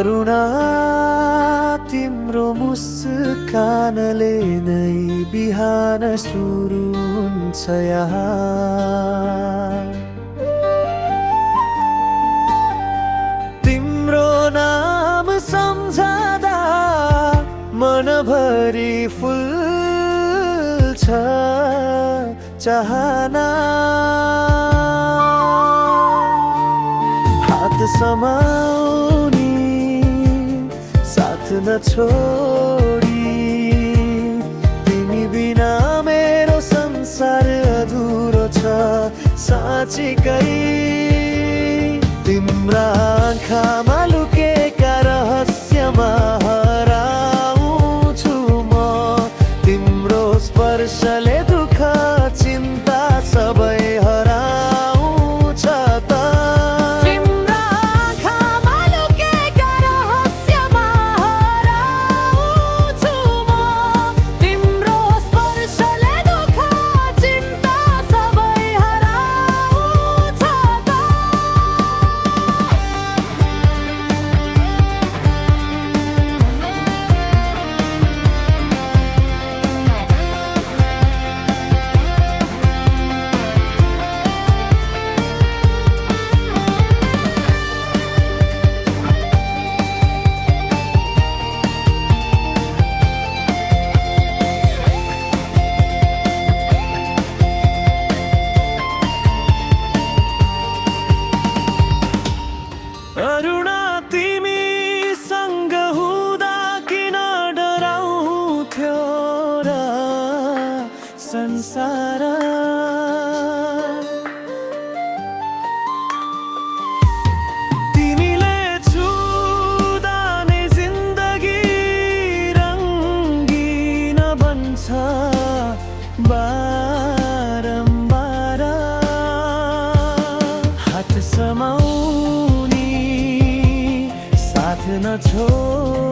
अरुणा तिम्रो मुस्कानले नै बिहान सुरु हुन्छ यहाँ। तिम्रो नाम सम्झदा मनभरि फुल्छ चाहना। हात समाउनी साथ नछोडी, तिमी बिना मेरो संसार अधुरो छ साँच्चीकै। तिम्रा आँखामा लुकेका रहस्यमा हराउँछु म, तिम्रो स्पर्शले दुःख चिन्ता सबै हराउँछ त। अरुणा तिमीसँग हुँदा किन डराउँथ्यो र संसार। तिमीले छुँदा नै जिन्दगी रङ्गीन बन्छ बारम्बार। हात समाउ साथ नछोडी,